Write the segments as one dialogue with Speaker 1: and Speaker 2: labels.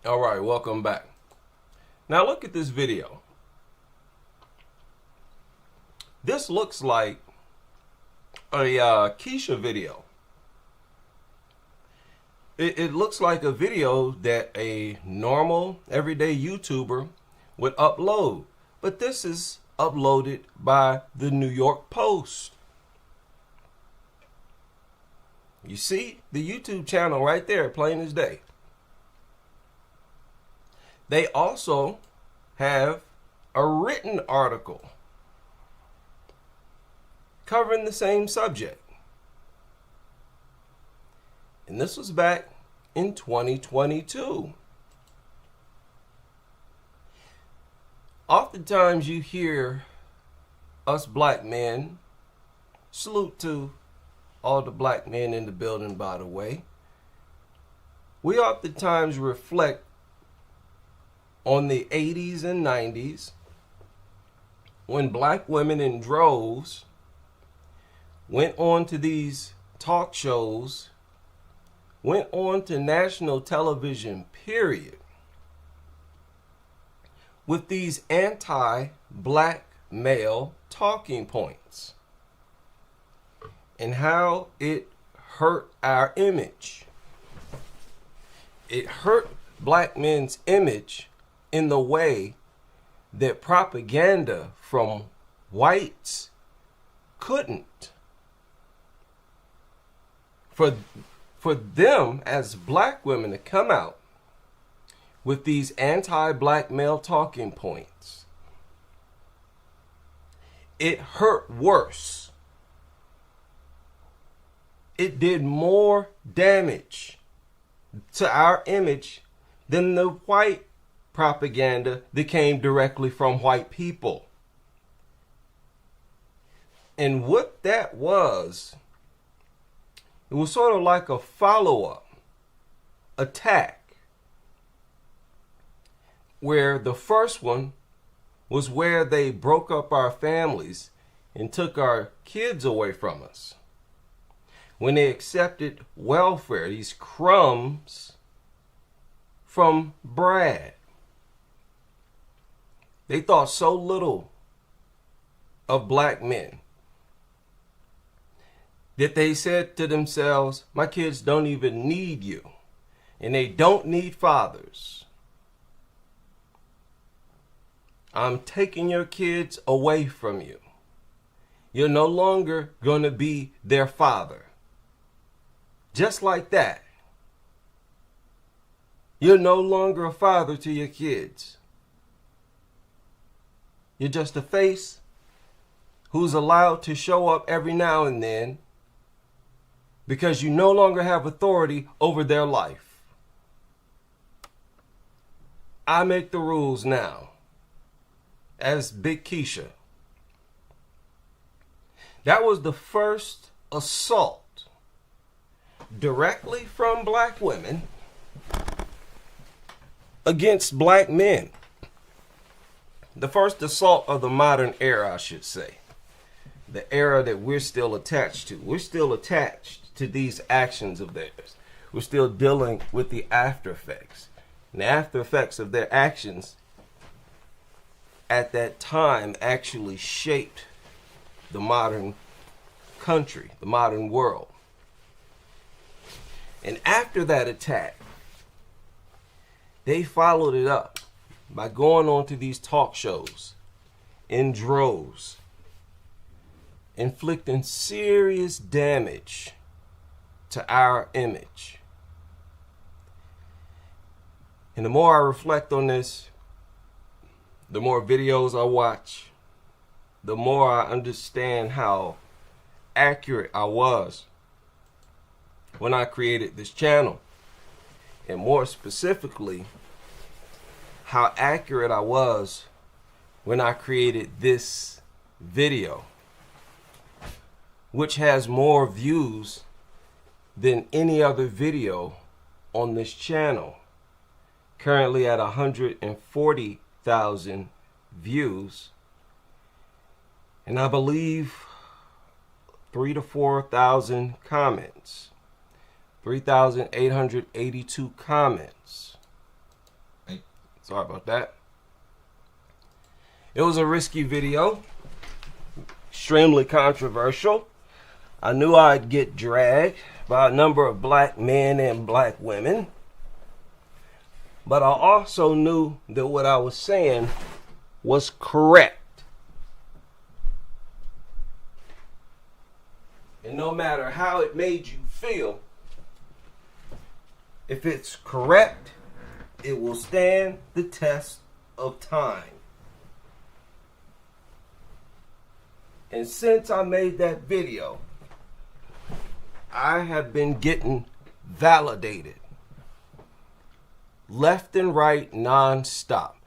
Speaker 1: All right, welcome back. Now look at this video. This looks like a Keisha video. It looks like a video that a normal, everyday YouTuber would upload. But this is uploaded by the New York Post. You see the YouTube channel right there, plain as day. They also have a written article covering the same subject. And this was back in 2022. Oftentimes you hear us black men, salute to all the black men in the building, by the way. We oftentimes reflect on the 80s and 90s when black women in droves went on to these talk shows, went on to national television, period, with these anti-black male talking points and how it hurt our image. It hurt black men's image in the way that propaganda from whites couldn't. For them as black women to come out with these anti-black male talking points, it hurt worse. It did more damage to our image than the white propaganda that came directly from white people. And what that was, it was sort of like a follow-up attack, where the first one was where they broke up our families and took our kids away from us. When they accepted welfare, these crumbs from Brad. They thought so little of black men that they said to themselves, my kids don't even need you, and they don't need fathers. I'm taking your kids away from you. You're no longer going to be their father. Just like that. You're no longer a father to your kids. You're just a face who's allowed to show up every now and then because you no longer have authority over their life. I make the rules now as Big Keisha. That was the first assault directly from black women against black men. The first assault of the modern era, I should say. The era that we're still attached to. We're still attached to these actions of theirs. We're still dealing with the after effects. And the after effects of their actions at that time actually shaped the modern country, the modern world. And after that attack, they followed it up by going on to these talk shows in droves, inflicting serious damage to our image. And the more I reflect on this, the more videos I watch, the more I understand how accurate I was when I created this channel. And more specifically, how accurate I was when I created this video, which has more views than any other video on this channel. Currently at 140,000 views, and I believe 3,000 to 4,000 comments. 3,882 comments. Sorry about that. It was a risky video, extremely controversial. I knew I'd get dragged by a number of black men and black women, but I also knew that what I was saying was correct. And no matter how it made you feel, if it's correct, it will stand the test of time. And since I made that video, I have been getting validated left and right non-stop.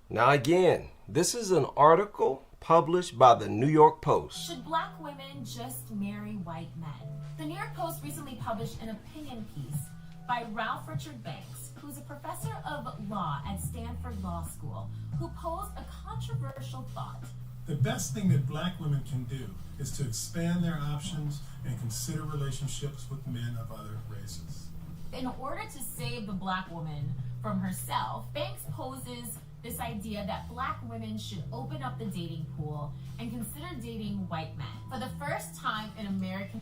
Speaker 1: Now again, this is an article published by the New York Post.
Speaker 2: Should black women just marry white men? The New York Post recently published an opinion piece by Ralph Richard Banks, who's a professor of law at Stanford Law School, who posed a controversial thought.
Speaker 3: The best thing that black women can do is to expand their options and consider relationships with men of other races.
Speaker 2: In order to save the black woman from herself, Banks poses this idea that black women should open up the dating pool and consider dating white men. For the first time in American...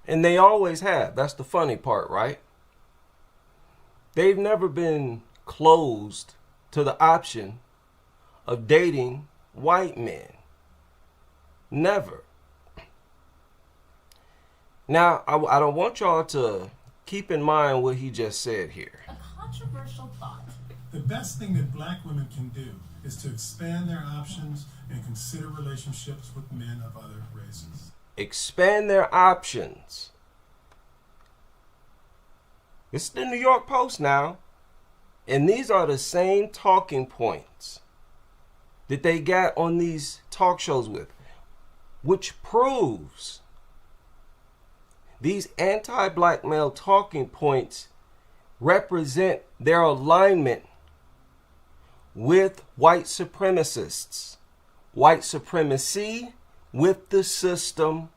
Speaker 1: And they always have. That's the funny part, right? They've never been closed to the option of dating white men. Never. Now, I don't want y'all to keep in mind what he just said here.
Speaker 2: A controversial thought.
Speaker 3: The best thing that black women can do is to expand their options and consider relationships with men of other races.
Speaker 1: Expand their options. It's the New York Post now. And these are the same talking points that they got on these talk shows with, which proves these anti-black male talking points represent their alignment with white supremacists, white supremacy with the system,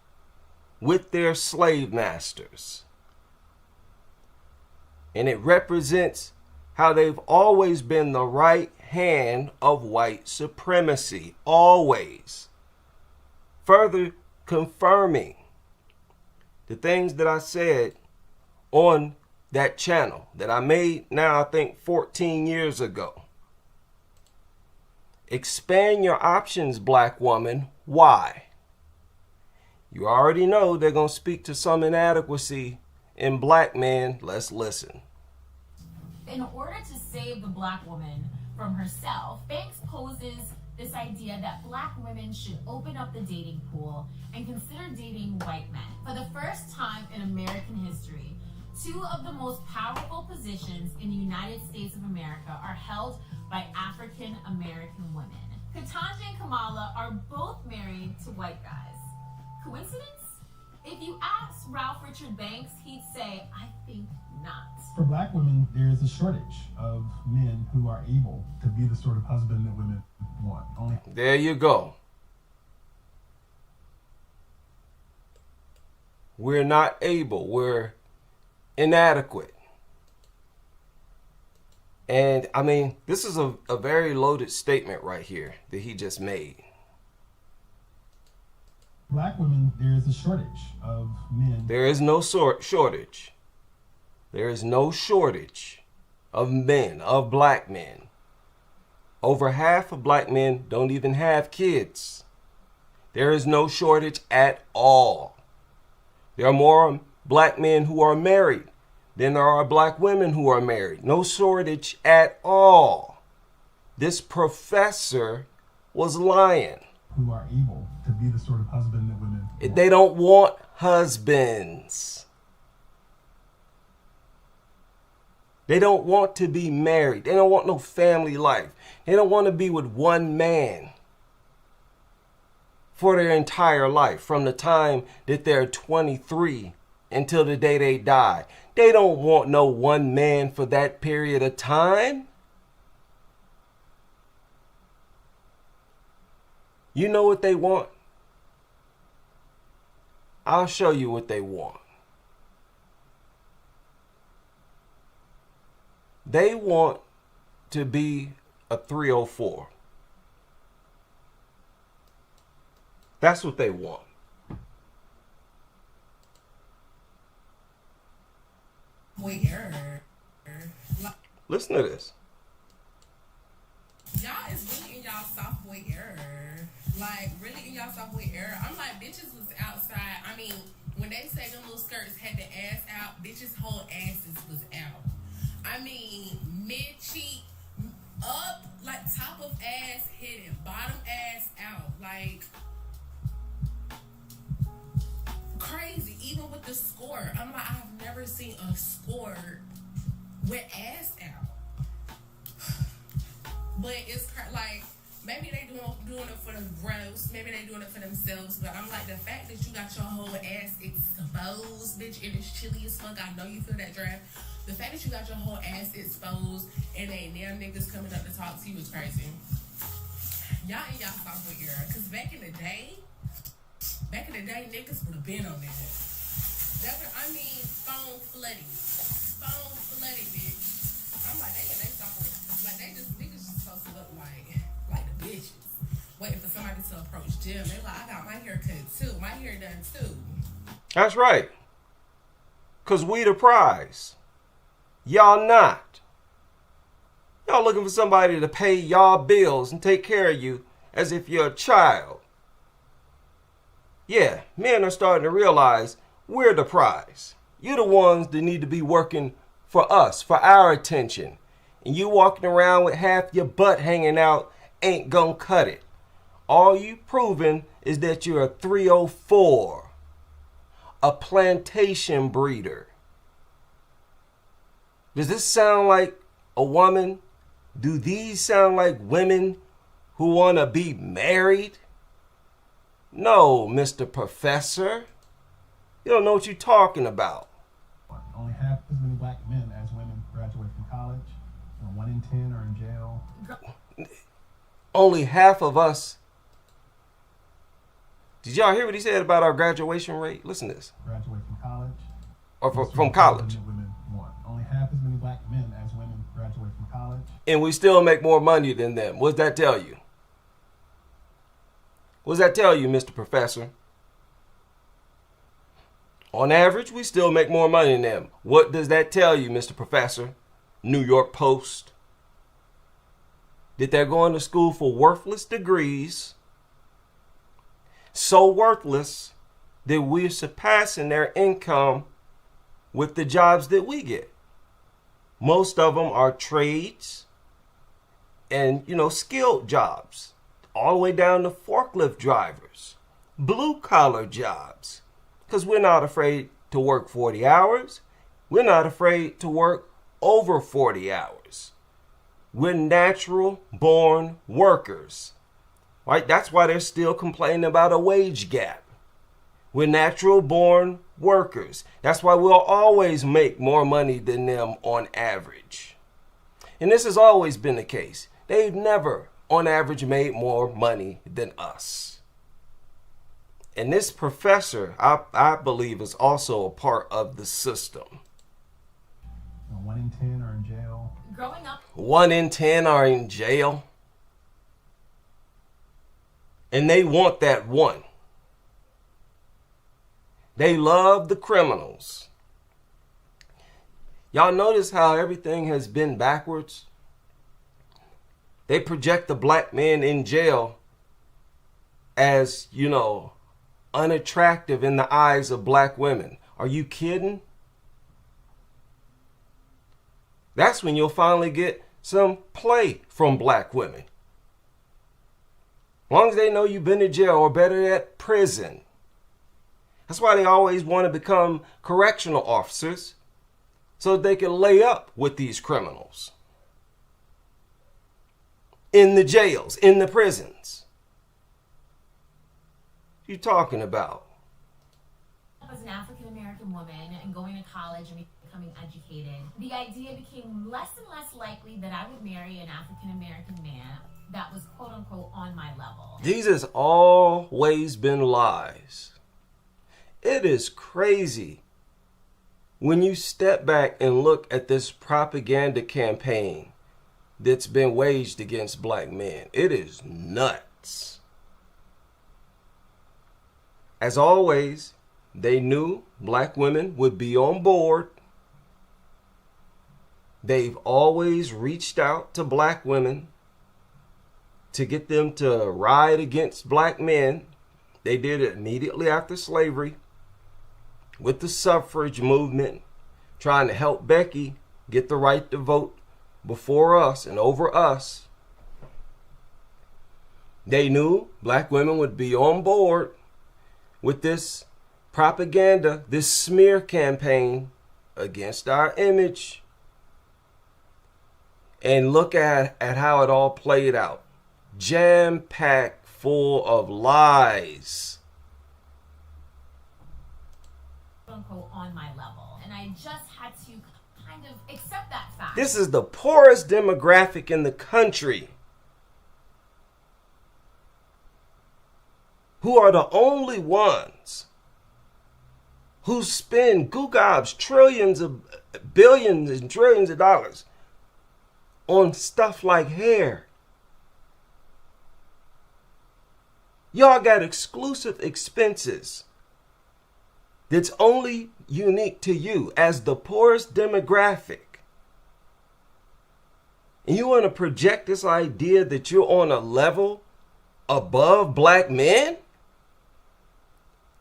Speaker 1: with their slave masters. And it represents how they've always been the right hand of white supremacy, always. Further confirming the things that I said on that channel that I made now, I think 14 years ago. Expand your options, black woman. Why? You already know they're going to speak to some inadequacy in black men. Let's listen.
Speaker 2: In order to save the black woman from herself, Banks poses this idea that black women should open up the dating pool and consider dating white men. For the first time in American history, two of the most powerful positions in the United States of America are held by African American women. Ketanji and Kamala are both married to white guys. Coincidence? If you ask Ralph Richard Banks, he'd say, I think not.
Speaker 3: For black women, there is a shortage of men who are able to be the sort of husband that women want.
Speaker 1: There you go. We're not able. We're inadequate. And I mean, this is a very loaded statement right here that he just made.
Speaker 3: Black women, there is a shortage of men.
Speaker 1: There is no shortage. There is no shortage of men, of black men. Over half of black men don't even have kids. There is no shortage at all. There are more black men who are married than there are black women who are married. No shortage at all. This professor was lying.
Speaker 3: Who are able to be the sort of husband that women want.
Speaker 1: They don't want husbands. They don't want to be married. They don't want no family life. They don't want to be with one man for their entire life, from the time that they're 23 until the day they die. They don't want no one man for that period of time. You know what they want? I'll show you what they want. They want to be a 304. That's what they want. Listen to this.
Speaker 4: Y'all is really in y'all sophomore era. Like, really in y'all sophomore era. I'm like, bitches was outside. I mean, when they say them little skirts had the ass out, bitches' whole asses was out. I mean, mid-cheek up, like top of ass hidden, bottom ass out. Like, crazy. Even with the score. I'm like, I've never seen a score with ass out. But it's like, maybe they doing it for the gross, maybe they doing it for themselves, but I'm like, the fact that you got your whole ass exposed, bitch, and it's chilly as fuck, I know you feel that draft. The fact that you got your whole ass exposed and ain't damn niggas coming up to talk to you is crazy. Y'all in y'all sophomore era, cause back in the day, niggas would have been on that. I mean, phone flooding, bitch. I'm like, they in they sophomore, like they just niggas just supposed to look like the bitches, waiting for somebody to approach Jim. They like, I got my hair cut too, my hair done too.
Speaker 1: That's right. Cause we the prize. Y'all not. Y'all looking for somebody to pay y'all bills and take care of you as if you're a child. Yeah, men are starting to realize we're the prize. You're the ones that need to be working for us, for our attention. And you walking around with half your butt hanging out ain't gonna cut it. All you proving is that you're a 304, a plantation breeder. Does this sound like a woman? Do these sound like women who want to be married? No, Mr. Professor. You don't know what you're talking about.
Speaker 5: Only half as many black men as women graduate from college. 1 in 10 are in jail.
Speaker 1: Only half of us. Did y'all hear what he said about our graduation rate? Listen to this.
Speaker 5: Graduate from college.
Speaker 1: Or from college.
Speaker 5: Women want. Only half as many black men as women graduate from college.
Speaker 1: And we still make more money than them. What does that tell you? What does that tell you, Mr. Professor? On average, we still make more money than them. What does that tell you, Mr. Professor? New York Post. That they're going to school for worthless degrees. So worthless that we're surpassing their income with the jobs that we get. Most of them are trades and, skilled jobs. All the way down to forklift drivers, blue collar jobs. Because we're not afraid to work 40 hours. We're not afraid to work over 40 hours. We're natural born workers. Right? That's why they're still complaining about a wage gap. We're natural born workers. That's why we'll always make more money than them on average. And this has always been the case. They've never, on average, made more money than us. And this professor, I believe, is also a part of the system.
Speaker 5: 1 in 10 are in jail.
Speaker 2: Growing up,
Speaker 1: 1 in 10 are in jail. And they want that one. They love the criminals. Y'all notice how everything has been backwards? They project the black man in jail as, unattractive in the eyes of black women. Are you kidding? That's when you'll finally get some play from black women. As long as they know you've been to jail, or better yet, prison. That's why they always want to become correctional officers, so that they can lay up with these criminals. In the jails, in the prisons. What you talking about?
Speaker 2: as an African American woman and going to college and becoming educated, the idea became less and less likely that I would marry an African American man that was quote unquote on my level.
Speaker 1: These has always been lies. It is crazy When you step back and look at this propaganda campaign that's been waged against black men, it is nuts. As always, they knew black women would be on board. They've always reached out to black women to get them to ride against black men. They did it immediately after slavery with the suffrage movement, trying to help Becky get the right to vote before us and over us. They knew black women would be on board with this propaganda, this smear campaign against our image. And look at how it all played out. Jam-packed full of lies.
Speaker 2: "Quote unquote on my level," and I just had to kind of accept that fact.
Speaker 1: This is the poorest demographic in the country, who are the only ones who spend googobs trillions of billions and trillions of dollars on stuff like hair. Y'all got exclusive expenses that's only unique to you as the poorest demographic. And you want to project this idea that you're on a level above black men?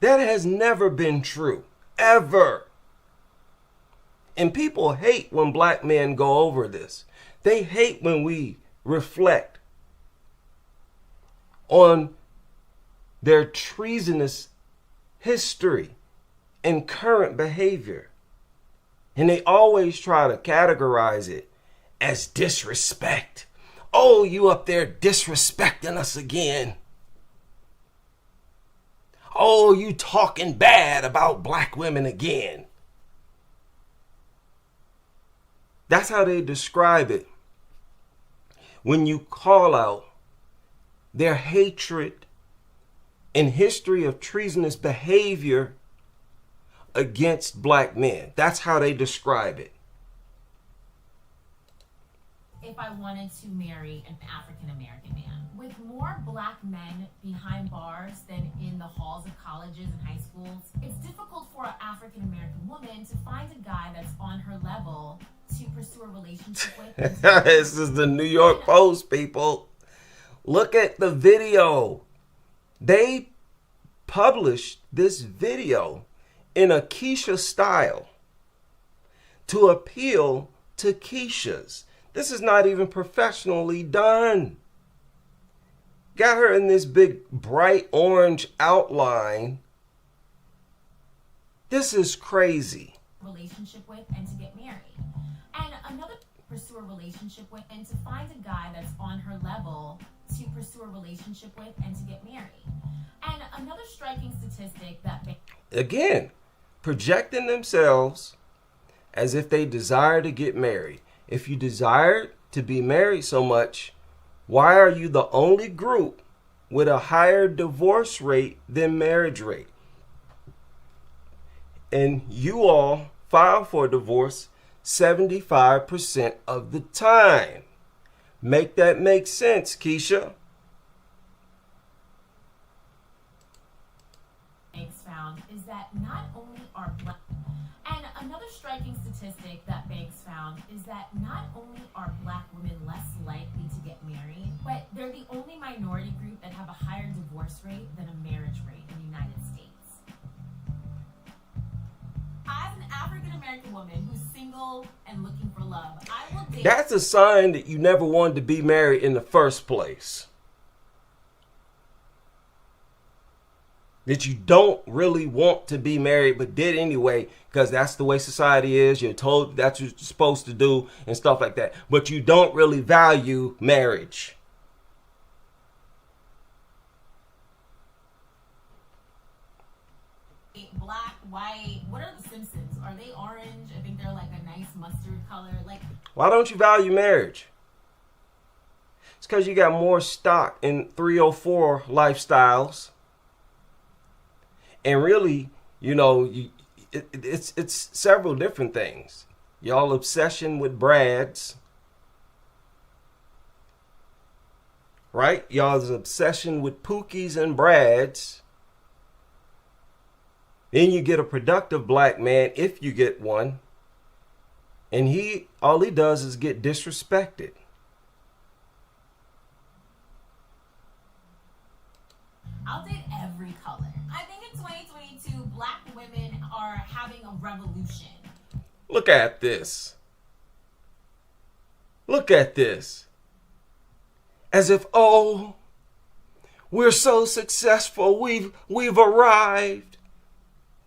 Speaker 1: That has never been true, ever. And people hate when black men go over this. They hate when we reflect on their treasonous history and current behavior. And they always try to categorize it as disrespect. Oh, you up there disrespecting us again. Oh, you talking bad about black women again. That's how they describe it when you call out their hatred and history of treasonous behavior against black men. That's how they describe it.
Speaker 2: If I wanted to marry an African American man, with more black men behind bars than in the halls of colleges and high schools, it's difficult for an African American woman to find a guy that's on her level to pursue a relationship with.
Speaker 1: This is the New York Post, people. Look at the video. They published this video in a Keisha style to appeal to Keishas. This is not even professionally done. Got her in this big bright orange outline. This is crazy.
Speaker 2: Relationship with and to get married. And another pursue a relationship with and to find a guy that's on her level to pursue a relationship with and to get married. And another striking statistic that
Speaker 1: again, projecting themselves as if they desire to get married. If you desire to be married so much, why are you the only group with a higher divorce rate than marriage rate? And you all file for divorce 75% of the time. Make that make sense, Keisha.
Speaker 2: Banks found is that not only are black, and another striking statistic that Banks found is that not only are black women less likely to get married, but they're the only minority group that have a higher divorce rate than a marriage rate in the United States. As an African American woman who's single and looking for love, I will date.
Speaker 1: That's a sign that you never wanted to be married in the first place. That you don't really want to be married, but did anyway, because that's the way society is. You're told that's what you're supposed to do and stuff like that. But you don't really value marriage.
Speaker 2: Black, white, what are the Simpsons? Are they orange? I think they're like a nice mustard color. Like,
Speaker 1: why don't you value marriage? It's because you got more stock in 304 lifestyles. And really, you know, it's several different things. Y'all obsession with Brads, right? Y'all's obsession with Pookies and Brads. Then you get a productive black man, if you get one, and all he does is get disrespected.
Speaker 2: I'll date every color. I think in 2022, black women are having a revolution.
Speaker 1: Look at this. Look at this. As if, oh, we're so successful. We've arrived.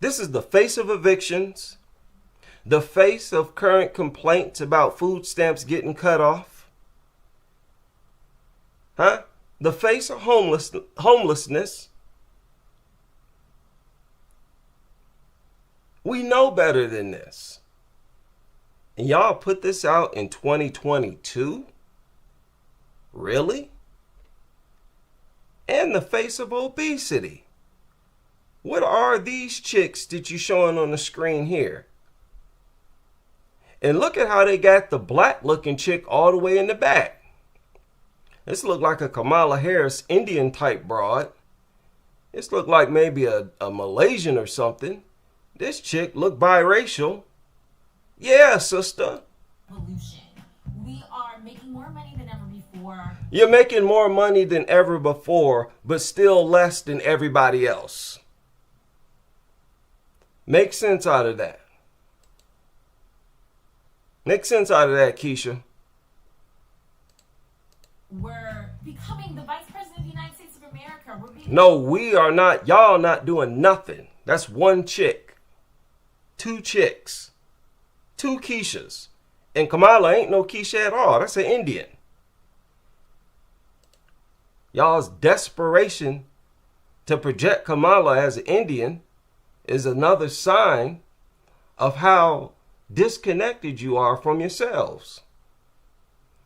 Speaker 1: This is the face of evictions. The face of current complaints about food stamps getting cut off. Huh? The face of homelessness. We know better than this. And y'all put this out in 2022? Really? And the face of obesity. What are these chicks that you showing on the screen here? And look at how they got the black looking chick all the way in the back. This look like a Kamala Harris Indian type broad. This look like maybe a Malaysian or something. This chick look biracial. Yeah, sister.
Speaker 2: Revolution. We are making more money than ever before.
Speaker 1: You're making more money than ever before, but still less than everybody else. Make sense out of that. Make sense out of that, Keisha.
Speaker 2: We're becoming the Vice President of the United States of America.
Speaker 1: No, we are not. Y'all not doing nothing. That's one chick. Two chicks. Two Keishas. And Kamala ain't no Keisha at all. That's an Indian. Y'all's desperation to project Kamala as an Indian is another sign of how disconnected you are from yourselves.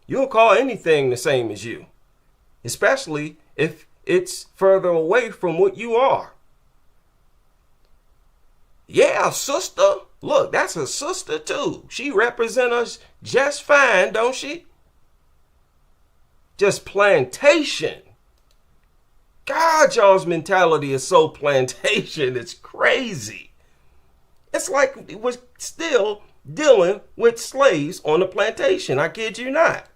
Speaker 1: You'll call anything the same as you, especially if it's further away from what you are. Yeah, sister. Look, that's a sister too. She represents us just fine, don't she? Just plantation. God, y'all's mentality is so plantation. It's crazy. It's like we're still dealing with slaves on the plantation. I kid you not.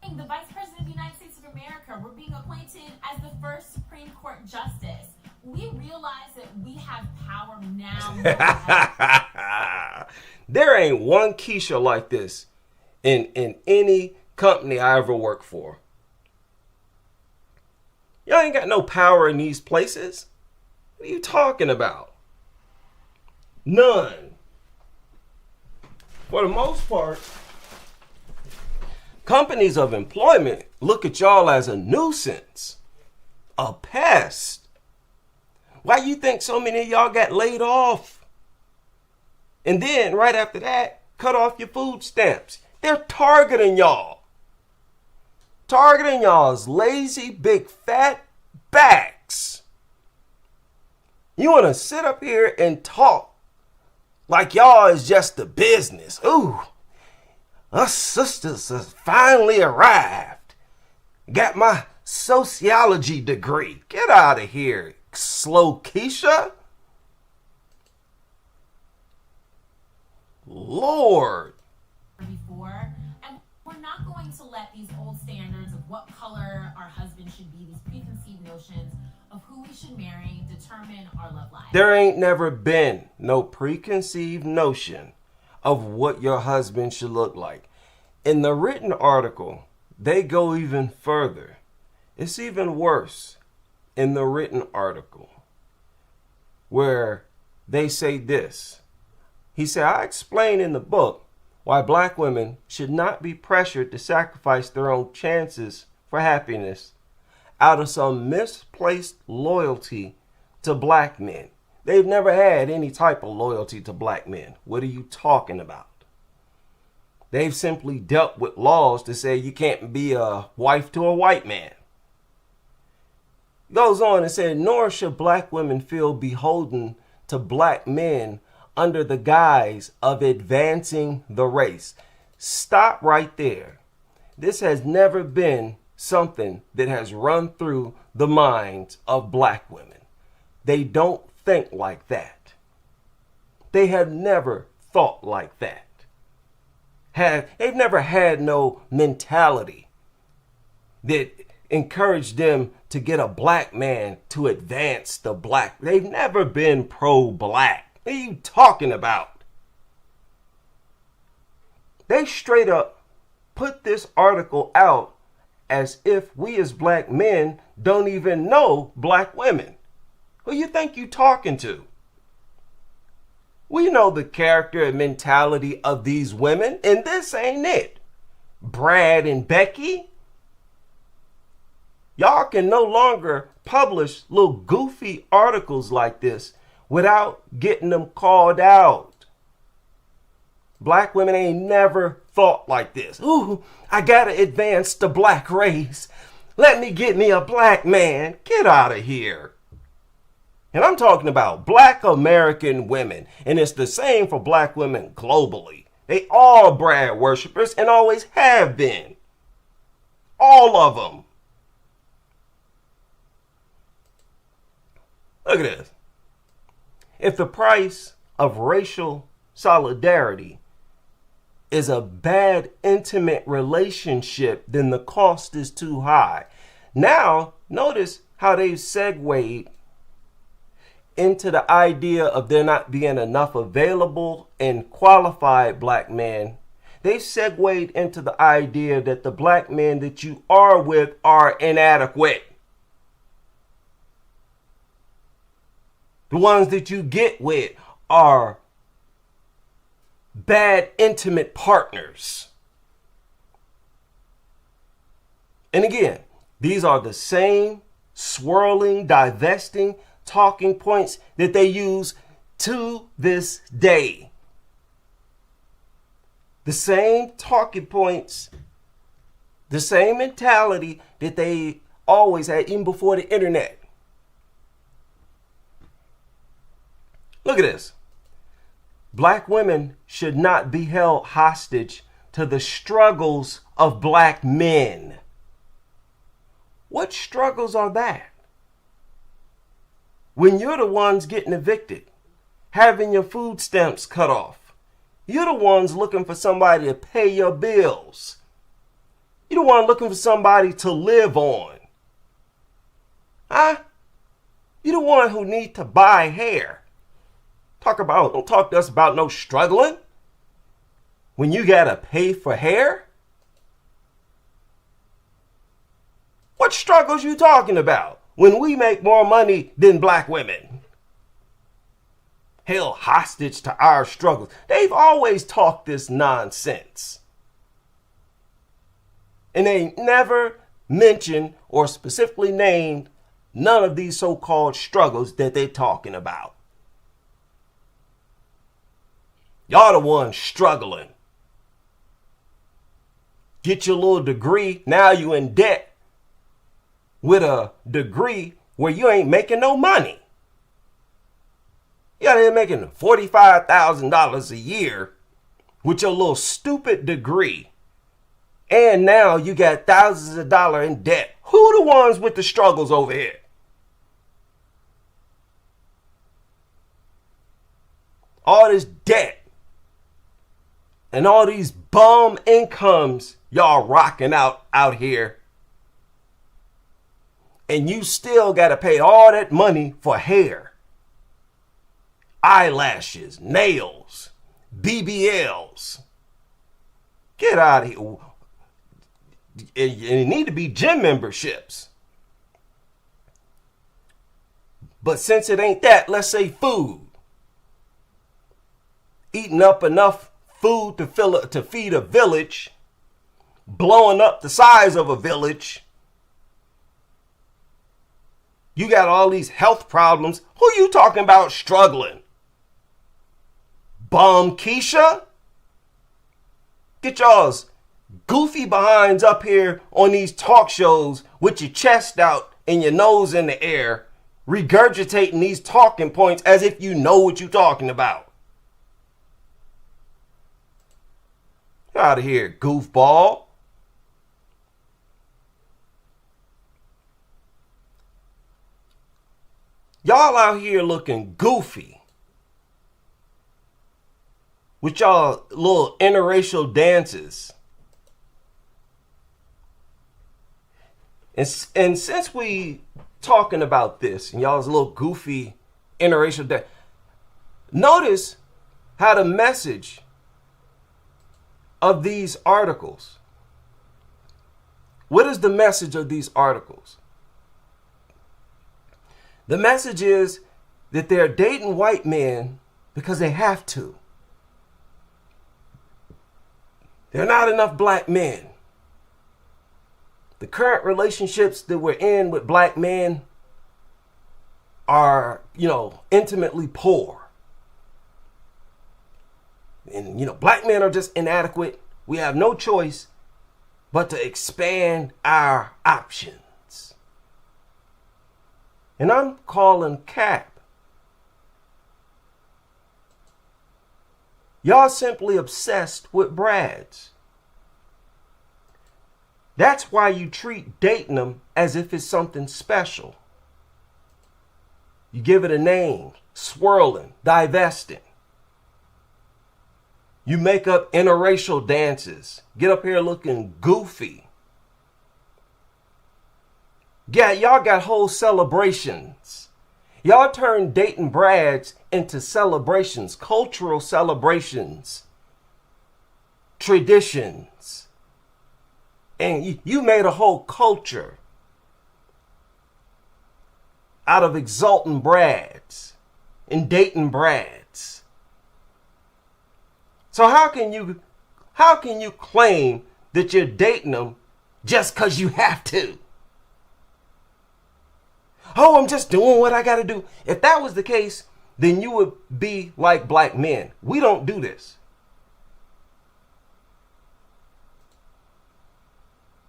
Speaker 2: The Vice President of the United States of America, we're being appointed as the first Supreme Court Justice. We realize that we have power now.
Speaker 1: There ain't one Keisha like this in any company I ever worked for. Y'all ain't got no power in these places. What are you talking about? None. For the most part, companies of employment look at y'all as a nuisance, a pest. Why you think so many of y'all got laid off? And then right after that, cut off your food stamps. They're targeting y'all. Targeting y'all's lazy, big, fat backs. You want to sit up here and talk like y'all is just the business. Ooh, us sisters has finally arrived. Got my sociology degree. Get out of here, slow Keisha. Lord.
Speaker 2: Before, and we're not going to let these old standards of what color our husband should be, these preconceived notions of who we should marry, determine our love life.
Speaker 1: There ain't never been no preconceived notion of what your husband should look like. In the written article, they go even further. It's even worse in the written article where they say this. He said, I explain in the book why black women should not be pressured to sacrifice their own chances for happiness out of some misplaced loyalty to black men. They've never had any type of loyalty to black men. What are you talking about? They've simply dealt with laws to say you can't be a wife to a white man. Goes on and said, nor should black women feel beholden to black men under the guise of advancing the race. Stop right there. This has never been something that has run through the minds of black women. They don't think like that. They have never thought like that. They've never had no mentality that encouraged them to get a black man to advance the black. They've never been pro-black. What are you talking about? They straight up put this article out as if we as black men don't even know black women. Who you think you talking to? We know the character and mentality of these women, and this ain't it. Brad and Becky, y'all can no longer publish little goofy articles like this without getting them called out. Black women ain't never thought like this. Ooh, I gotta advance the black race. Let me get me a black man. Get out of here. And I'm talking about black American women. And it's the same for black women globally. They all Brad worshipers and always have been. All of them. Look at this. If the price of racial solidarity is a bad intimate relationship, then the cost is too high. Now, notice how they've segued into the idea of there not being enough available and qualified black men. They've segued into the idea that the black men that you are with are inadequate. The ones that you get with are bad intimate partners. And again, these are the same swirling, divesting talking points that they use to this day. The same talking points, the same mentality that they always had even before the internet. Look at this. Black women should not be held hostage to the struggles of black men. What struggles are that? When you're the ones getting evicted, having your food stamps cut off, you're the ones looking for somebody to pay your bills. You're the one looking for somebody to live on. Huh? You're the one who need to buy hair. Don't talk to us about no struggling. When you gotta pay for hair? What struggles you talking about? When we make more money than black women, held hostage to our struggles. They've always talked this nonsense. And they never mentioned or specifically named none of these so-called struggles that they're talking about. Y'all the ones struggling. Get your little degree, now you in debt. With a degree where you ain't making no money. You out here making $45,000 a year with your little stupid degree. And now you got thousands of dollars in debt. Who the ones with the struggles over here? All this debt and all these bum incomes y'all rocking out here. And you still got to pay all that money for hair, eyelashes, nails, BBLs. Get out of here. And it need to be gym memberships. But since it ain't that, let's say food. Eating up enough food to feed a village, blowing up the size of a village. You got all these health problems. Who you talking about struggling? Bum Keisha? Get y'all's goofy behinds up here on these talk shows with your chest out and your nose in the air, regurgitating these talking points as if you know what you're talking about. Get out of here, goofball. Y'all out here looking goofy with y'all little interracial dances. And since we talking about this and y'all's little goofy interracial dance, notice how the message of these articles, what is the message of these articles? The message is that they're dating white men because they have to. There are not enough black men. The current relationships that we're in with black men are, intimately poor. And, black men are just inadequate. We have no choice but to expand our options. And I'm calling cap. Y'all simply obsessed with Brads. That's why you treat dating them as if it's something special. You give it a name, swirling, divesting. You make up interracial dances. Get up here looking goofy. Yeah, y'all got whole celebrations. Y'all turn dating Brads into celebrations, cultural celebrations, traditions. And you made a whole culture out of exalting Brads and dating Brads. So how can you claim that you're dating them just because you have to? Oh, I'm just doing what I got to do. If that was the case, then you would be like black men. We don't do this.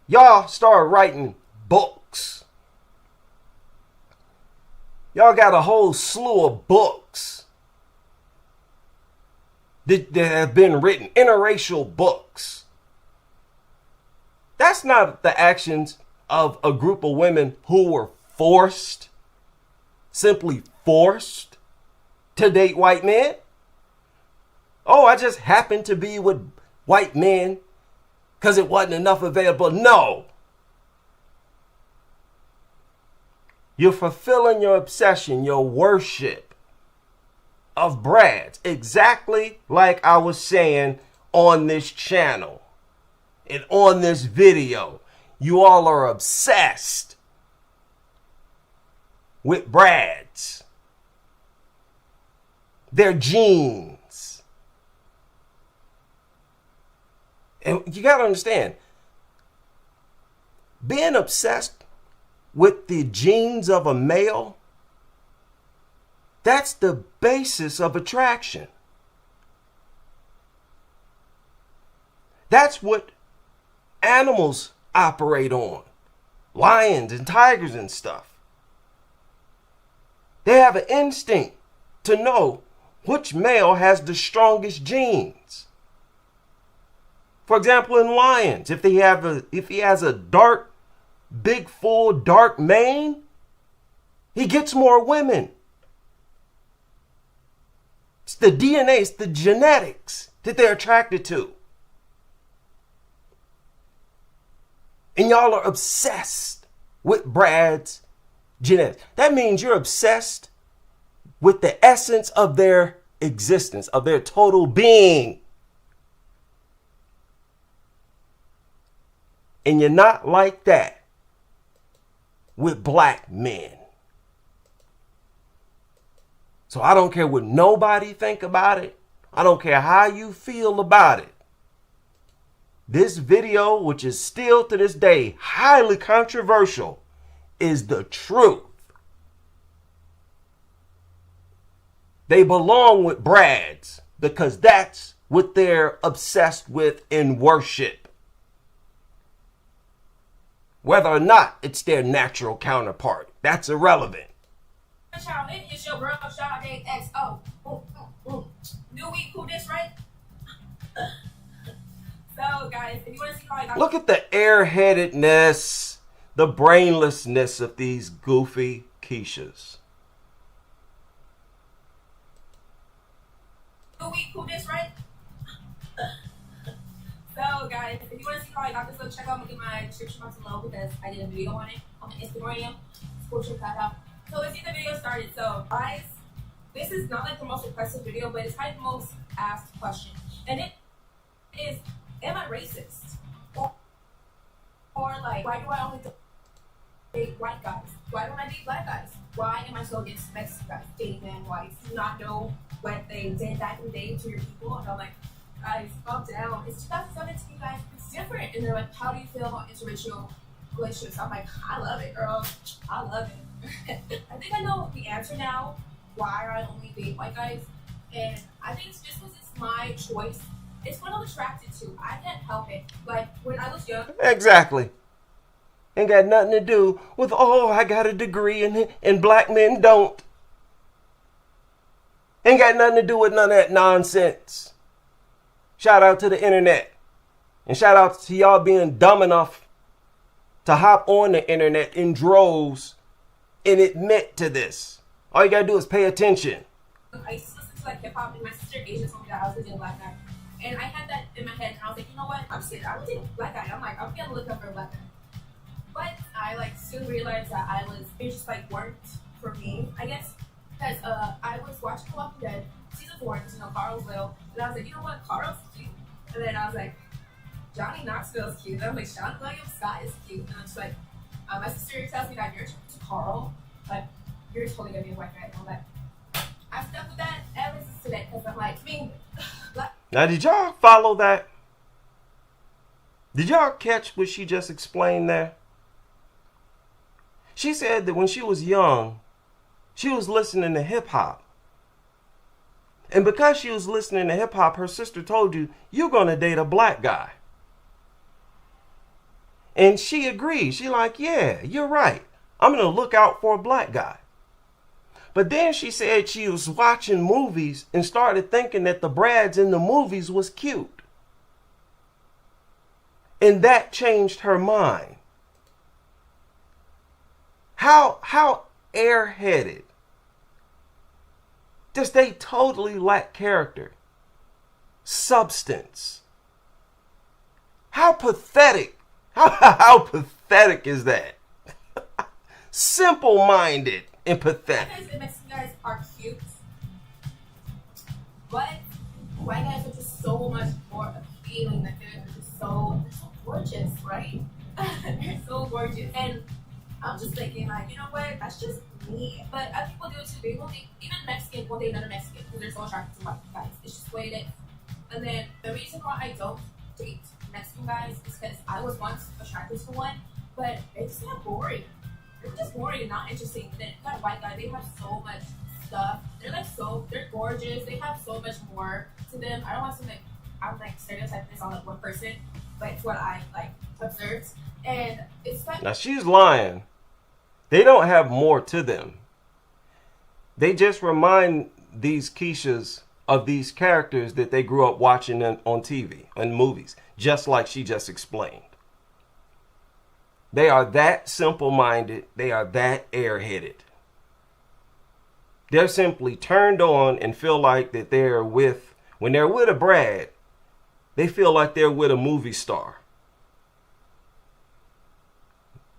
Speaker 1: Y'all start writing books. Y'all got a whole slew of books that have been written, interracial books. That's not the actions of a group of women who were simply forced to date white men. Oh, I just happened to be with white men because it wasn't enough available. No. You're fulfilling your obsession, your worship of Brads, exactly like I was saying on this channel and on this video. You all are obsessed with Brads. Their genes. And you got to understand, being obsessed with the genes of a male, that's the basis of attraction. That's what animals operate on. Lions and tigers and stuff. They have an instinct to know which male has the strongest genes. For example, in lions, if he has a dark, big, full, dark mane, he gets more women. It's the DNA, it's the genetics that they're attracted to. And y'all are obsessed with Brad's genetics. That means you're obsessed with the essence of their existence, of their total being. And you're not like that with black men. So I don't care what nobody think about it. I don't care how you feel about it. This video, which is still to this day highly controversial, is the truth. They belong with Brads because that's what they're obsessed with in worship. Whether or not it's their natural counterpart, that's irrelevant.
Speaker 2: Child, it is your girl, Sade XO. New week, who this, right? So, guys, if you want to see how I got...
Speaker 1: Look at the airheadedness, the brainlessness of these goofy Keishas.
Speaker 2: New week, who this, right? So, guys, if you want to see how I got this, go check out my description box below because I did a video on it on the Instagram. Go check that out. So let's get the video started. So, guys, this is not like the most requested video, but it's like the most asked question. And it is, am I racist? Or like, why do I only date white guys? Why don't I date black guys? Why am I so against Mexican guys dating men whites? Do you not know what they did back in the day to your people? And I'm like, guys, calm down. It's 2017, guys. It's different. And they're like, how do you feel about interracial relationships? I'm like, I love it, girl. I love it. I think I know the answer now why I only date white guys. And I think it's just because it's my choice. It's what I'm attracted to. I can't help it. Like, when I was young.
Speaker 1: Exactly. Ain't got nothing to do with, oh, I got a degree and black men don't. Ain't got nothing to do with none of that nonsense. Shout out to the internet. And shout out to y'all being dumb enough to hop on the internet in droves and admit to this. All you gotta do is pay attention.
Speaker 2: I used to listen to like hip hop, and my sister Asia told me that I was dating a black guy. And I had that in my head, and I was like, you know what? I'm scared. I'm dating a black guy. I'm like, I'm gonna look up for a black guy. But I like soon realized that it just like worked for me, I guess. Because I was watching The Walking Dead, season 4, because Carl's little. And I was like, you know what? Carl's cute. And then I was like, Johnny Knoxville's cute. And I was like, Sean William Scott is cute. And I'm just like, my sister tells me that you're attracted to Carl, but you're totally gonna be a white guy. And I'm like, I stuck with that ever since today because I'm like,
Speaker 1: Now, did y'all follow that? Did y'all catch what she just explained there? She said that when she was young, she was listening to hip hop. And because she was listening to hip hop, her sister told you, you're going to date a black guy. And she agreed. She like, yeah, you're right. I'm going to look out for a black guy. But then she said she was watching movies and started thinking that the Brads in the movies was cute. And that changed her mind. How airheaded. Just they totally lack character. Substance. How pathetic. How pathetic is that? Simple-minded and pathetic.
Speaker 2: Mexican guys are cute, but white guys are just so much more appealing. Like they're just so gorgeous, right? They're so gorgeous, and I'm just thinking, like, you know what? That's just me. But other people do it too. They will date, even Mexican will date another Mexican because they're so attracted to white guys. It's just the way it is. And then the reason why I don't date Mexican guys is because I was once attracted to one, but they just got boring. They were just boring and not interesting. Then you got a white guy, they have so much stuff. They're gorgeous. They have so much more to them. I don't want to like, I'm like stereotyping this on like one person, but it's what I like observed. And it's like,
Speaker 1: now she's lying. They don't have more to them. They just remind these Keishas of these characters that they grew up watching on TV and movies, just like she just explained. They are that simple-minded. They are that airheaded. They're simply turned on and feel like that when they're with a Brad, they feel like they're with a movie star.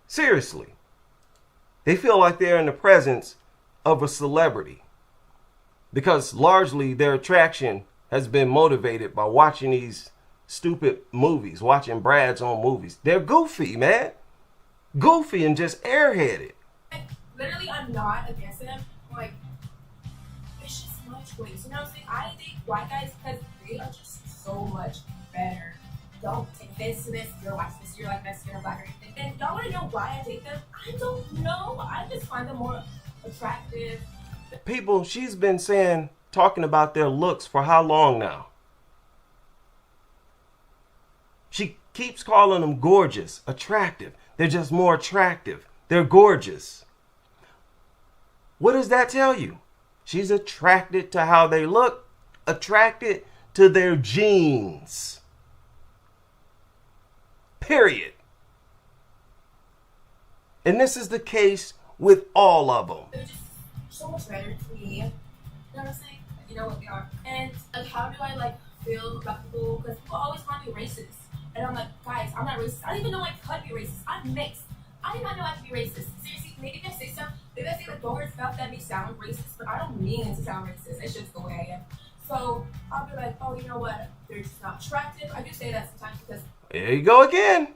Speaker 1: Seriously. They feel like they're in the presence of a celebrity because largely their attraction has been motivated by watching these stupid movies, watching Brads on movies. They're goofy, man. Goofy and just airheaded.
Speaker 2: Literally, I'm not against them. Like, it's just my choice. You know what I'm saying? I date white guys because they are just so much better. Don't take offense to this. You're white, you're like Mexican or black or anything. And y'all want to know why I date them? I don't know. I just find them more attractive.
Speaker 1: People, she's been talking about their looks for how long now? She keeps calling them gorgeous, attractive. They're just more attractive. They're gorgeous. What does that tell you? She's attracted to how they look, attracted to their genes. Period. And this is the case with all of them.
Speaker 6: They're just so much better to me. You know what I'm saying? You know what they are. And like, how do I like feel about people? Because people always want to be racist. And I'm like, guys, I'm not racist. I don't even know I could be racist. I'm mixed. I did not know I could be racist. Seriously, maybe if I say something, maybe I say like the word stuff that may sound racist, but I don't mean it to sound racist. It's just the way I am. So I'll be like, oh, you know what? They're just not attractive. I do say that sometimes because.
Speaker 1: There you go again.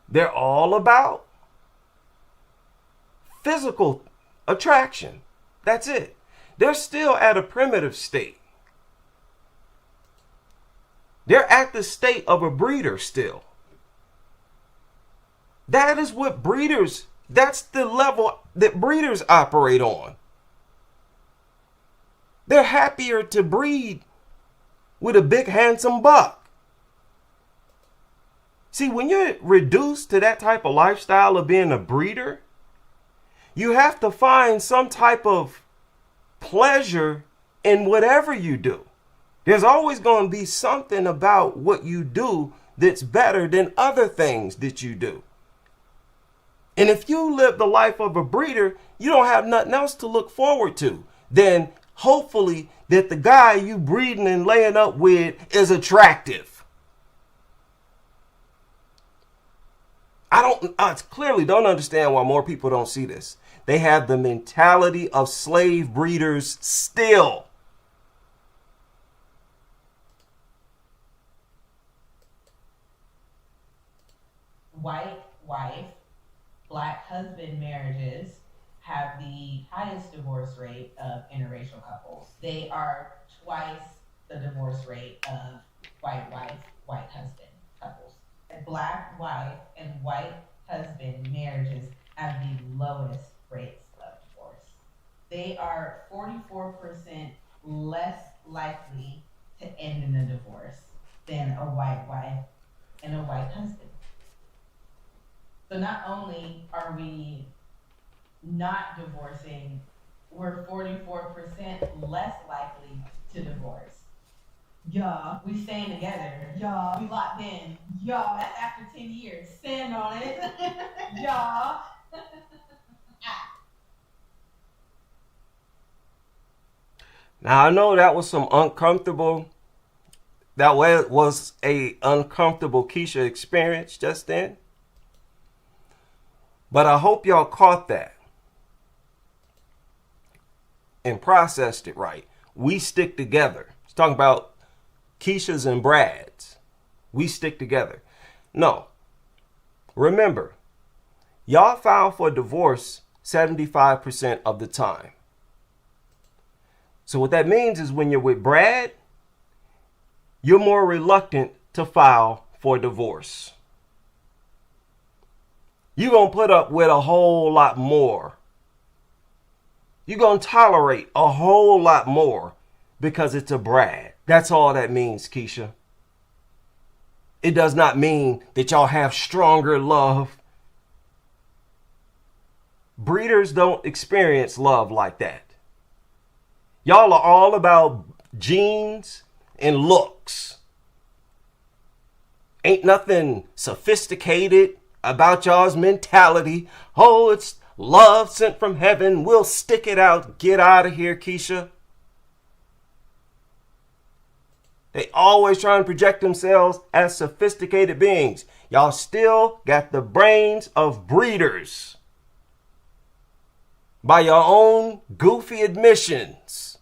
Speaker 1: They're all about physical attraction. That's it. They're still at a primitive state. They're at the state of a breeder still. That is what breeders, that's the level that breeders operate on. They're happier to breed with a big handsome buck. See, when you're reduced to that type of lifestyle of being a breeder, you have to find some type of pleasure in whatever you do. There's always going to be something about what you do that's better than other things that you do. And if you live the life of a breeder, you don't have nothing else to look forward to than hopefully that the guy you breeding and laying up with is attractive. I clearly don't understand why more people don't see this. They have the mentality of slave breeders still.
Speaker 7: White wife, black husband marriages have the highest divorce rate of interracial couples. They are twice the divorce rate of white wife, white husband couples. Black wife and white husband marriages have the lowest rates of divorce. They are 44% less likely to end in a divorce than a white wife and a white husband. So not only are we not divorcing, we're 44% less likely to divorce. Yeah, we staying together. Yeah, we locked in. Yeah, that's after 10 years. Stand on it. Yeah.
Speaker 1: Now I know that was some uncomfortable. That was a uncomfortable Keisha experience just then. But I hope y'all caught that and processed it right. We stick together. It's talking about Keisha's and Brad's. We stick together. No. Remember, y'all file for divorce 75% of the time. So what that means is when you're with Brad, you're more reluctant to file for divorce. You're going to put up with a whole lot more. You're going to tolerate a whole lot more because it's a Brad. That's all that means, Keisha. It does not mean that y'all have stronger love. Breeders don't experience love like that. Y'all are all about genes and looks. Ain't nothing sophisticated about y'all's mentality. Oh, it's love sent from heaven. We'll stick it out. Get out of here, Keisha. They always try and project themselves as sophisticated beings. Y'all still got the brains of breeders. By your own goofy admissions.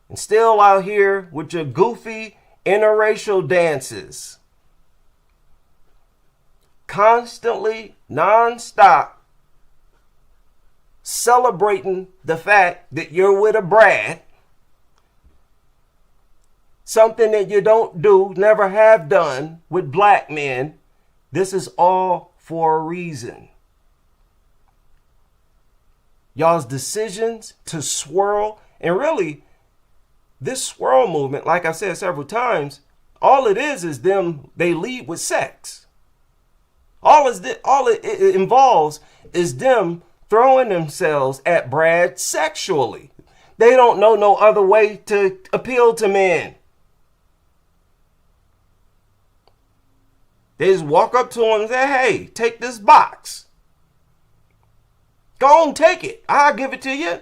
Speaker 1: And still out here with your goofy interracial dances. Constantly, non-stop, celebrating the fact that you're with a Brad. Something that you don't do, never have done with black men. This is all for a reason. Y'all's decisions to swirl, and really, this swirl movement, like I said several times, all it is them, they lead with sex. All it involves is them throwing themselves at Brad sexually. They don't know no other way to appeal to men. They just walk up to him and say, hey, take this box. Go on, take it. I'll give it to you.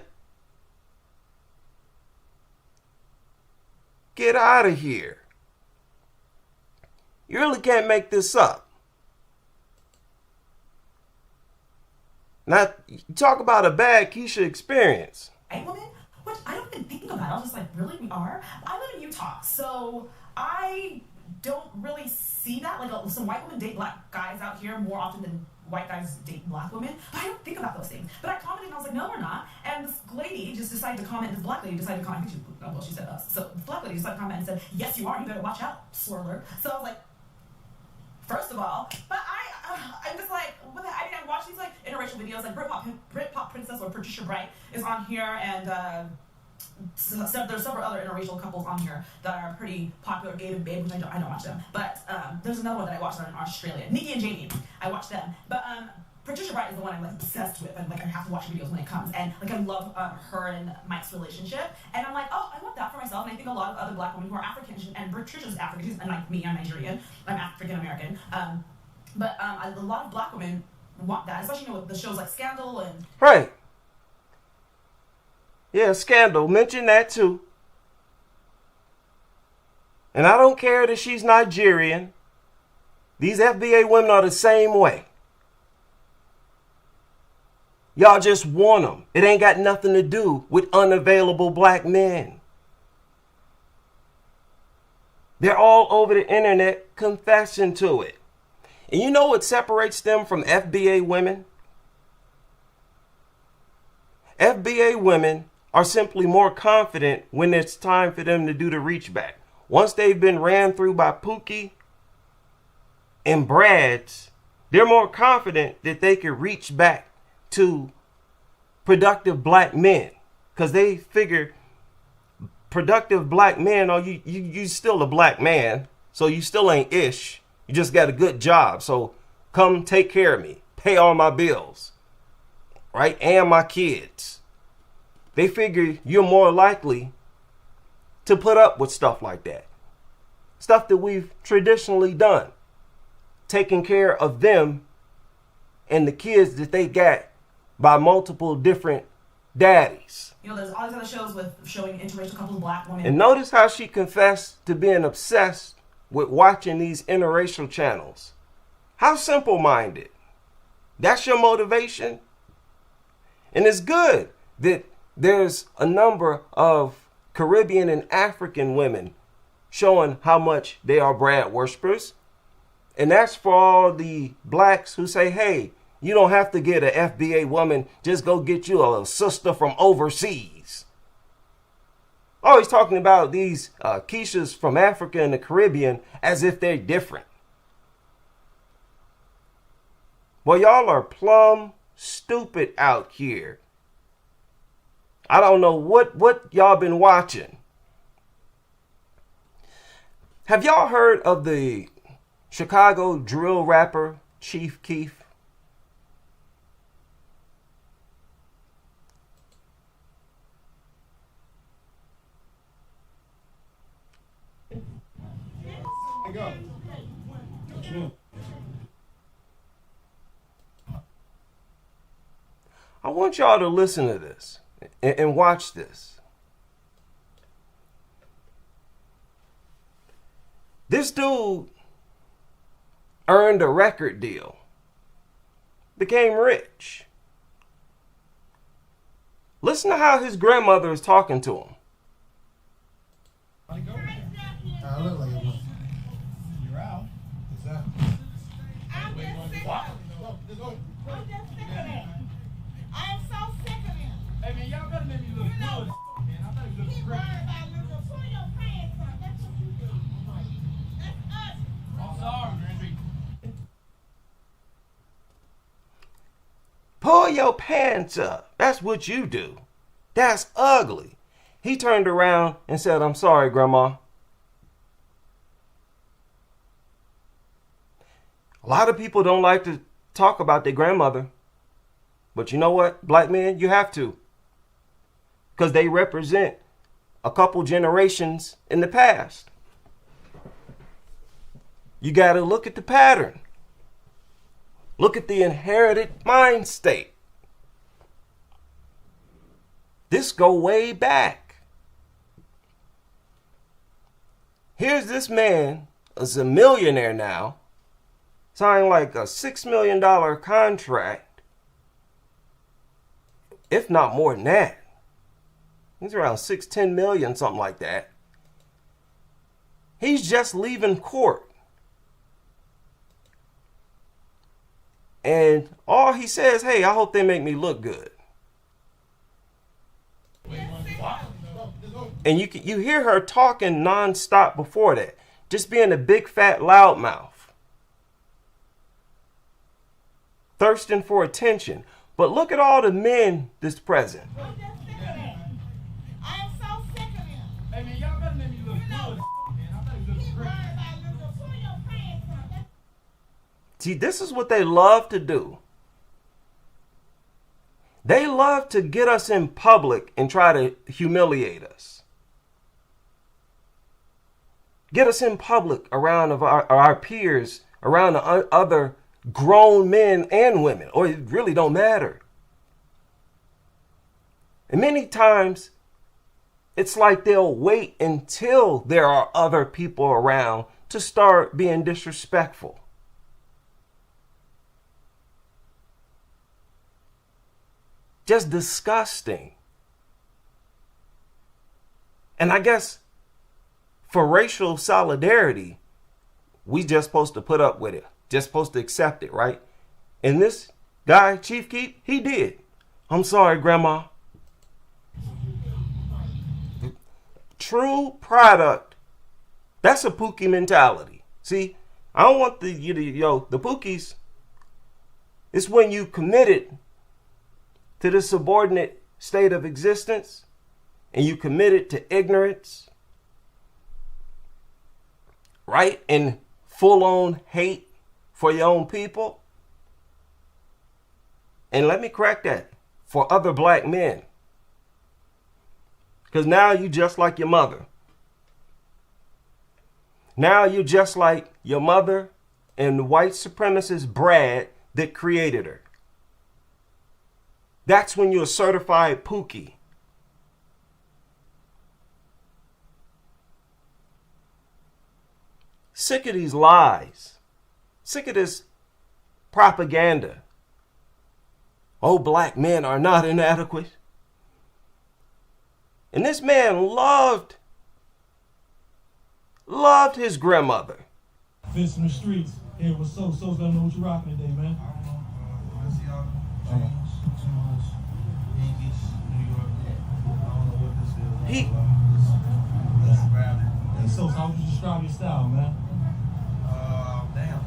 Speaker 1: Get out of here. You really can't make this up. Now, talk about a bad Keisha experience.
Speaker 8: White women, which I don't even think about. I was just like, really, we are? I live in Utah, so I don't really see that. Like, some white women date black guys out here more often than white guys date black women. But I don't think about those things. But I commented and I was like, no, we're not. And this lady just decided to comment. This black lady decided to comment. Well, she said us. So the black lady decided to comment and said, yes, you are. You better watch out, swirler. So I was like, first of all, but I'm just like, what the, I mean, I watch these like interracial videos, like Britpop Princess or Patricia Bright is on here, and there's several other interracial couples on here that are pretty popular, Gabe and Babe, which I don't watch them, but there's another one that I watched in Australia, Nikki and Jamie, I watch them, but Patricia Bright is the one I'm like obsessed with, and like I have to watch videos when it comes, and like I love her and Mike's relationship, and I'm like, oh, I want that for myself, and I think a lot of other black women who are African, and Patricia's African, and like me, I'm Nigerian, I'm African American, but a lot of black women want that, especially with the shows like Scandal and
Speaker 1: right. Yeah, Scandal. Mention that too. And I don't care that she's Nigerian. These FBA women are the same way. Y'all just want them. It ain't got nothing to do with unavailable black men. They're all over the internet confessing to it. And you know what separates them from FBA women? FBA women are simply more confident when it's time for them to do the reach back. Once they've been ran through by Pookie and Brad's, they're more confident that they can reach back to productive black men, because they figure productive black men, oh, you still a black man, so you still ain't ish. You just got a good job, so come take care of me, pay all my bills, right, and my kids. They figure you're more likely to put up with stuff like that. Stuff that we've traditionally done. Taking care of them and the kids that they got by multiple different daddies.
Speaker 8: you know, there's all these other shows with showing interracial couples, black women.
Speaker 1: And notice how she confessed to being obsessed with watching these interracial channels. How simple-minded. That's your motivation. And it's good that there's a number of Caribbean and African women showing how much they are Brad worshipers. And that's for all the blacks who say, hey, you don't have to get an FBA woman. Just go get you a sister from overseas. Always talking about these Keishas from Africa and the Caribbean as if they're different. Well, y'all are plumb stupid out here. I don't know what y'all been watching. Have y'all heard of the Chicago drill rapper Chief Keef? I want y'all to listen to this and watch this. This dude earned a record deal, became rich. Listen to how his grandmother is talking to him.
Speaker 5: I look like it was. You're out. Exactly.
Speaker 9: I'm just sick of it. I'm so sick of it.
Speaker 10: Hey man, y'all better make me look good. Man, I better look
Speaker 9: Keep
Speaker 10: great.
Speaker 9: worrying about looking. Pull your pants up. That's what you do. That's us.
Speaker 10: I'm sorry, Randy.
Speaker 1: Pull your pants up. That's what you do. That's ugly. He turned around and said, I'm sorry, Grandma. A lot of people don't like to talk about their grandmother. But you know what, black men, you have to. Because they represent a couple generations in the past. You got to look at the pattern. Look at the inherited mind state. This go way back. Here's this man, is a millionaire now, signed like a $6 million contract, if not more than that. He's around 6-10 million, something like that. He's just leaving court. And all he says, hey, I hope they make me look good. And you hear her talking nonstop before that, just being a big fat loudmouth, thirsting for attention. But look at all the men that's present.
Speaker 9: I'm just sick of that. I am so sick of them.
Speaker 10: Hey man, y'all better make me look good, man. I better look
Speaker 9: Keep
Speaker 10: great.
Speaker 9: worrying about looking. Pull your pants up.
Speaker 1: See, this is what they love to do. They love to get us in public and try to humiliate us. Get us in public around of our peers, around the other grown men and women, or it really don't matter. And many times, it's like they'll wait until there are other people around to start being disrespectful. Just disgusting. And I guess for racial solidarity, we just supposed to put up with it. Just supposed to accept it, right? And this guy, Chief Keef, he did. I'm sorry, Grandma. True product. That's a Pookie mentality. See, I don't want the Pookies. It's when you committed to the subordinate state of existence and you committed to ignorance, right? And full-on hate for your own people. And let me correct that, for other black men. Because now you just like your mother. Now you're just like your mother and the white supremacist Brad that created her. That's when you're a certified Pookie. Sick of these lies. Sick of this propaganda. Oh, black men are not inadequate. And this man loved his grandmother.
Speaker 10: Fist in the streets. Hey, what's up? So, let me know what you rocking today, man.
Speaker 11: Let's see y'all change too much. Yankees, New York. I don't know what this is. Let's grab it.
Speaker 10: Hey, so how would you describe your style, man?
Speaker 11: Damn.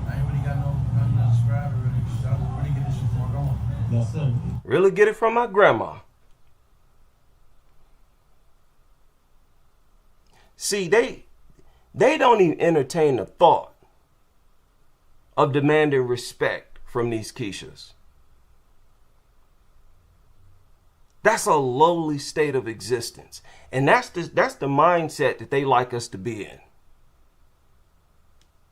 Speaker 11: I ain't really got nothing to describe it really. I really get this shit before going.
Speaker 10: Yes, sir.
Speaker 1: Really get it from my grandma. See, they don't even entertain the thought of demanding respect from these Keishas. That's a lowly state of existence. And that's the mindset that they like us to be in.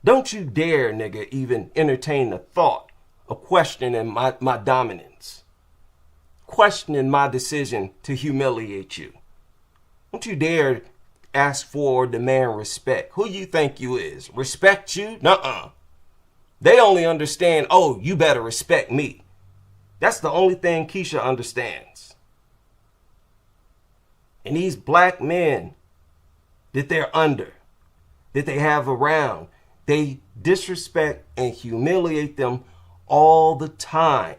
Speaker 1: Don't you dare, nigga, even entertain the thought of questioning my dominance. Questioning my decision to humiliate you. Don't you dare ask for or demand respect. Who you think you is? Respect you? Nuh-uh. They only understand, oh, you better respect me. That's the only thing Keisha understands. And these black men that they're under, that they have around, they disrespect and humiliate them all the time.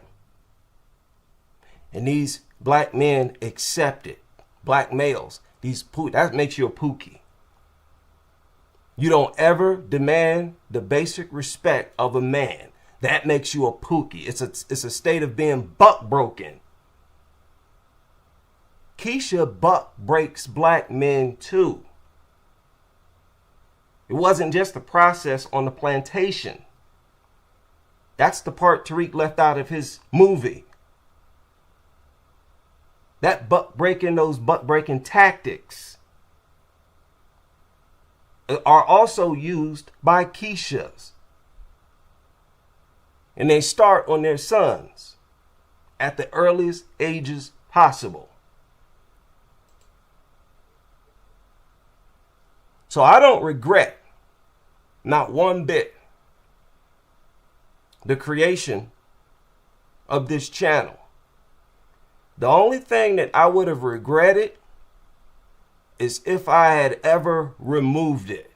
Speaker 1: And these black men accept it. Black males, that makes you a Pookie. You don't ever demand the basic respect of a man. That makes you a Pookie. It's a state of being buck broken. Keisha buck breaks black men too. It wasn't just the process on the plantation. That's the part Tariq left out of his movie. Those buck breaking tactics are also used by Keishas. And they start on their sons at the earliest ages possible. So I don't regret, not one bit, the creation of this channel. The only thing that I would have regretted is if I had ever removed it,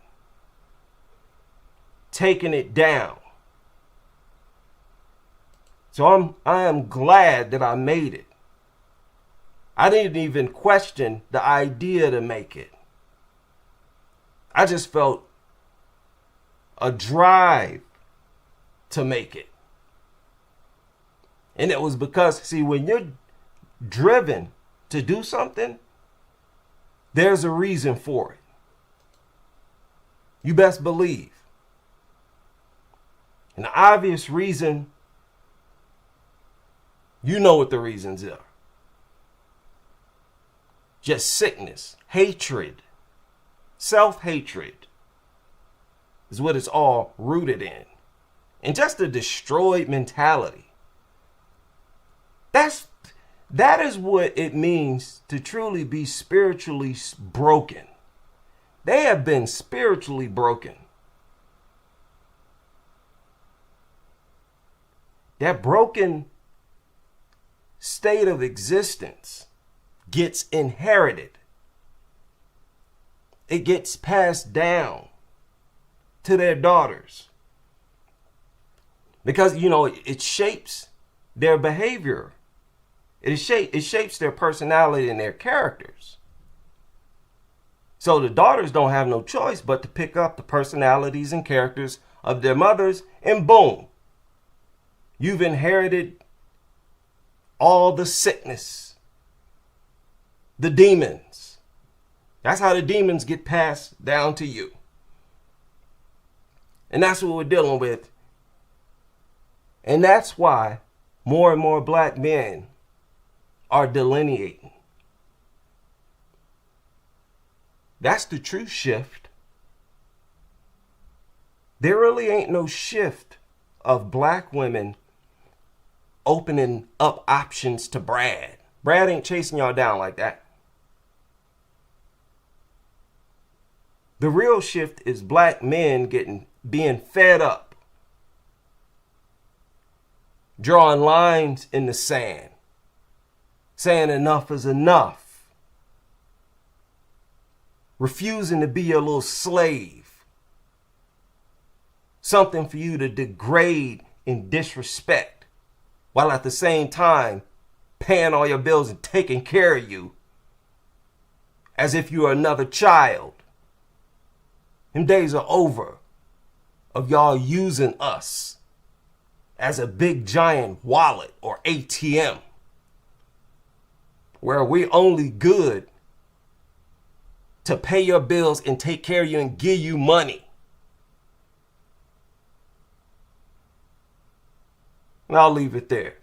Speaker 1: taken it down. So I am glad that I made it. I didn't even question the idea to make it. I just felt a drive to make it. And it was because, see, when you're driven to do something, there's a reason for it. You best believe. And the obvious reason, you know what the reasons are. Just sickness, hatred, self-hatred is what it's all rooted in. And just a destroyed mentality. That is what it means to truly be spiritually broken. They have been spiritually broken. That broken state of existence gets inherited. It gets passed down to their daughters. Because, you know, it shapes their behavior. It shapes their personality and their characters. So the daughters don't have no choice but to pick up the personalities and characters of their mothers, and boom, you've inherited all the sickness, the demons. That's how the demons get passed down to you. And that's what we're dealing with. And that's why more and more black men are delineating. That's the true shift. There really ain't no shift of black women opening up options to Brad. Brad ain't chasing y'all down like that. The real shift is black men being fed up, drawing lines in the sand, saying enough is enough, refusing to be your little slave, something for you to degrade and disrespect, while at the same time paying all your bills and taking care of you as if you are another child. Them days are over of y'all using us as a big giant wallet or ATM, where we only good to pay your bills and take care of you and give you money. And I'll leave it there.